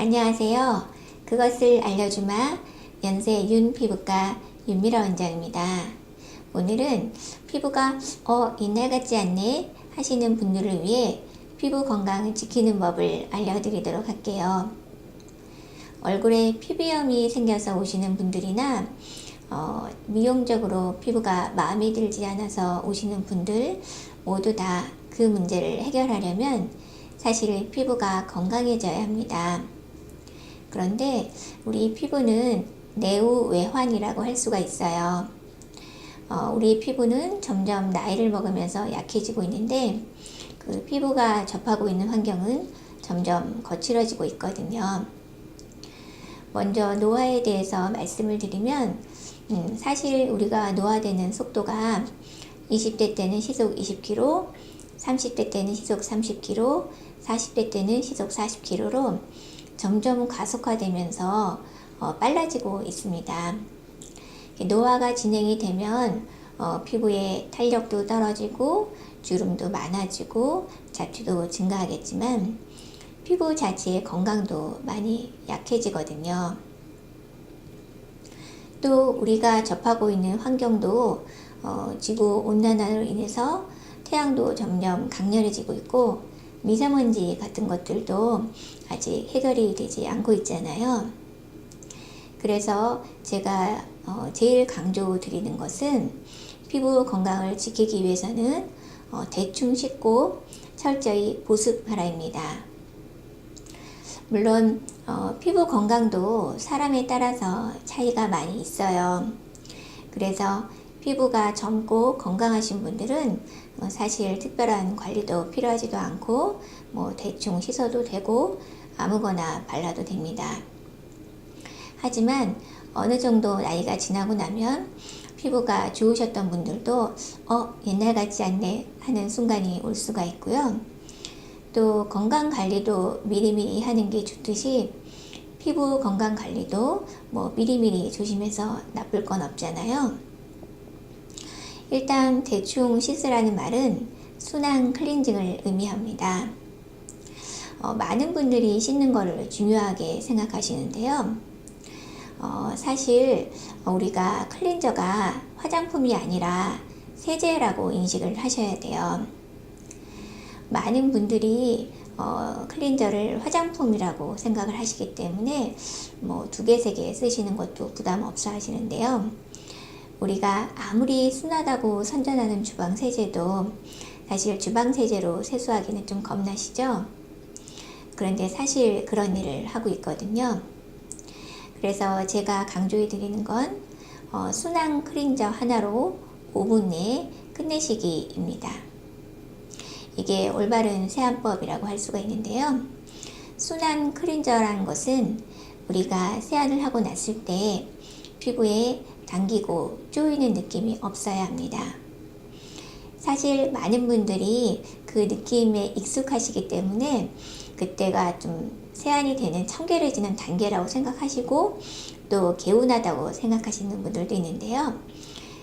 안녕하세요. 그것을 알려주마 연세 윤 피부과 윤미라 원장입니다. 오늘은 피부가 옛날 같지 않네 하시는 분들을 위해 피부 건강을 지키는 법을 알려드리도록 할게요. 얼굴에 피부염이 생겨서 오시는 분들이나 미용적으로 피부가 마음에 들지 않아서 오시는 분들 모두 다 그 문제를 해결하려면 사실 피부가 건강해져야 합니다. 그런데 우리 피부는 내후외환이라고 할 수가 있어요. 우리 피부는 점점 나이를 먹으면서 약해지고 있는데 그 피부가 접하고 있는 환경은 점점 거칠어지고 있거든요. 먼저 노화에 대해서 말씀을 드리면 사실 우리가 노화되는 속도가 20대 때는 시속 20km, 30대 때는 시속 30km, 40대 때는 시속 40km로 점점 가속화되면서 빨라지고 있습니다. 노화가 진행이 되면 피부의 탄력도 떨어지고 주름도 많아지고 잡티도 증가하겠지만 피부 자체의 건강도 많이 약해지거든요. 또 우리가 접하고 있는 환경도 지구 온난화로 인해서 태양도 점점 강렬해지고 있고 미세먼지 같은 것들도 아직 해결이 되지 않고 있잖아요. 그래서 제가 제일 강조드리는 것은 피부 건강을 지키기 위해서는 대충 씻고 철저히 보습하라입니다. 물론 피부 건강도 사람에 따라서 차이가 많이 있어요. 그래서 피부가 젊고 건강하신 분들은 사실 특별한 관리도 필요하지도 않고 대충 씻어도 되고 아무거나 발라도 됩니다. 하지만 어느 정도 나이가 지나고 나면 피부가 좋으셨던 분들도 옛날 같지 않네 하는 순간이 올 수가 있고요. 또 건강 관리도 미리미리 하는 게 좋듯이 피부 건강 관리도 미리미리 조심해서 나쁠 건 없잖아요. 일단 대충 씻으라는 말은 순한 클렌징을 의미합니다. 많은 분들이 씻는 것을 중요하게 생각하시는데요. 사실 우리가 클렌저가 화장품이 아니라 세제라고 인식을 하셔야 돼요. 많은 분들이 클렌저를 화장품이라고 생각을 하시기 때문에 2개, 3개 쓰시는 것도 부담 없어 하시는데요. 우리가 아무리 순하다고 선전하는 주방세제도 사실 주방세제로 세수하기는 좀 겁나시죠? 그런데 사실 그런 일을 하고 있거든요. 그래서 제가 강조해 드리는 건 순한 클렌저 하나로 5분 내에 끝내시기입니다. 이게 올바른 세안법이라고 할 수가 있는데요. 순한 클렌저라는 것은 우리가 세안을 하고 났을 때 피부에 당기고 쪼이는 느낌이 없어야 합니다. 사실 많은 분들이 그 느낌에 익숙하시기 때문에 그때가 좀 세안이 되는 청결해지는 단계라고 생각하시고 또 개운하다고 생각하시는 분들도 있는데요.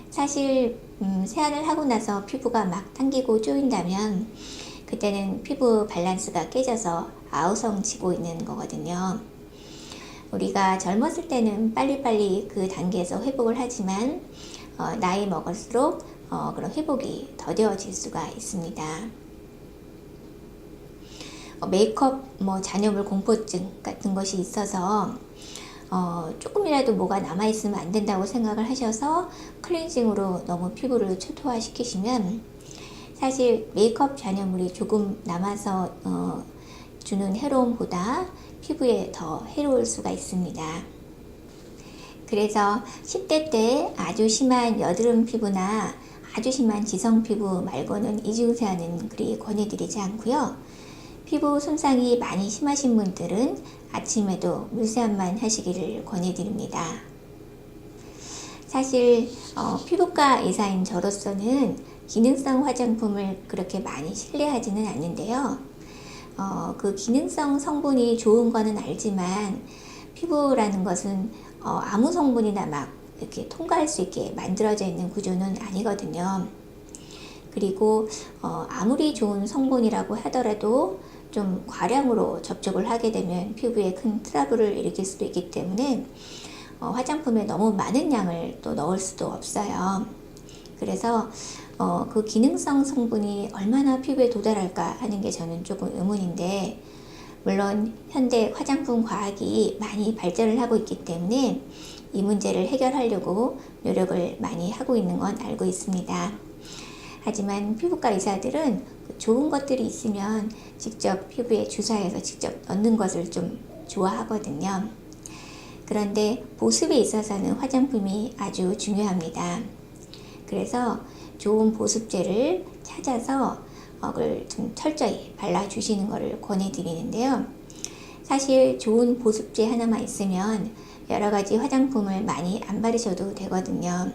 사실 세안을 하고 나서 피부가 막 당기고 쪼인다면 그때는 피부 밸런스가 깨져서 아우성치고 있는 거거든요. 우리가 젊었을 때는 빨리빨리 그 단계에서 회복을 하지만 나이 먹을수록 그런 회복이 더뎌질 수가 있습니다. 메이크업 잔여물 공포증 같은 것이 있어서 조금이라도 뭐가 남아있으면 안 된다고 생각을 하셔서 클렌징으로 너무 피부를 초토화시키시면 사실 메이크업 잔여물이 조금 남아서 주는 해로움보다 피부에 더 해로울 수가 있습니다. 그래서 10대 때 아주 심한 여드름 피부나 아주 심한 지성 피부 말고는 이중세안은 그리 권해드리지 않고요. 피부 손상이 많이 심하신 분들은 아침에도 물세안만 하시기를 권해드립니다. 사실 피부과 의사인 저로서는 기능성 화장품을 그렇게 많이 신뢰하지는 않는데요. 그 기능성 성분이 좋은 거는 알지만 피부라는 것은 아무 성분이나 막 이렇게 통과할 수 있게 만들어져 있는 구조는 아니거든요. 그리고 아무리 좋은 성분이라고 하더라도 좀 과량으로 접촉을 하게 되면 피부에 큰 트러블을 일으킬 수도 있기 때문에 화장품에 너무 많은 양을 또 넣을 수도 없어요. 그래서 그 기능성 성분이 얼마나 피부에 도달할까 하는 게 저는 조금 의문인데, 물론 현대 화장품 과학이 많이 발전을 하고 있기 때문에 이 문제를 해결하려고 노력을 많이 하고 있는 건 알고 있습니다. 하지만 피부과 의사들은 좋은 것들이 있으면 직접 피부에 주사해서 직접 넣는 것을 좀 좋아하거든요. 그런데 보습에 있어서는 화장품이 아주 중요합니다. 그래서 좋은 보습제를 찾아서 그걸 좀 철저히 발라주시는 것을 권해드리는데요. 사실 좋은 보습제 하나만 있으면 여러 가지 화장품을 많이 안 바르셔도 되거든요.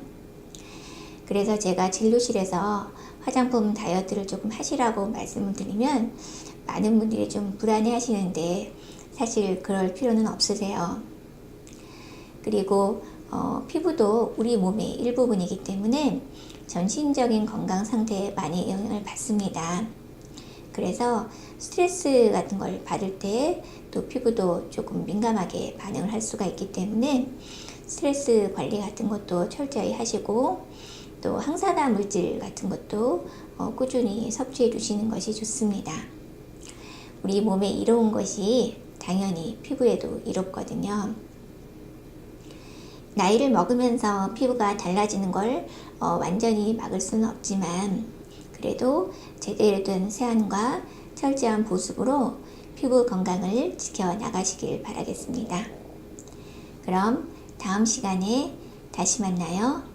그래서 제가 진료실에서 화장품 다이어트를 조금 하시라고 말씀을 드리면 많은 분들이 좀 불안해 하시는데, 사실 그럴 필요는 없으세요. 그리고 피부도 우리 몸의 일부분이기 때문에 전신적인 건강 상태에 많이 영향을 받습니다. 그래서 스트레스 같은 걸 받을 때 또 피부도 조금 민감하게 반응을 할 수가 있기 때문에 스트레스 관리 같은 것도 철저히 하시고, 또 항산화 물질 같은 것도 꾸준히 섭취해 주시는 것이 좋습니다. 우리 몸에 이로운 것이 당연히 피부에도 이롭거든요. 나이를 먹으면서 피부가 달라지는 걸 완전히 막을 수는 없지만, 그래도 제대로 된 세안과 철저한 보습으로 피부 건강을 지켜나가시길 바라겠습니다. 그럼 다음 시간에 다시 만나요.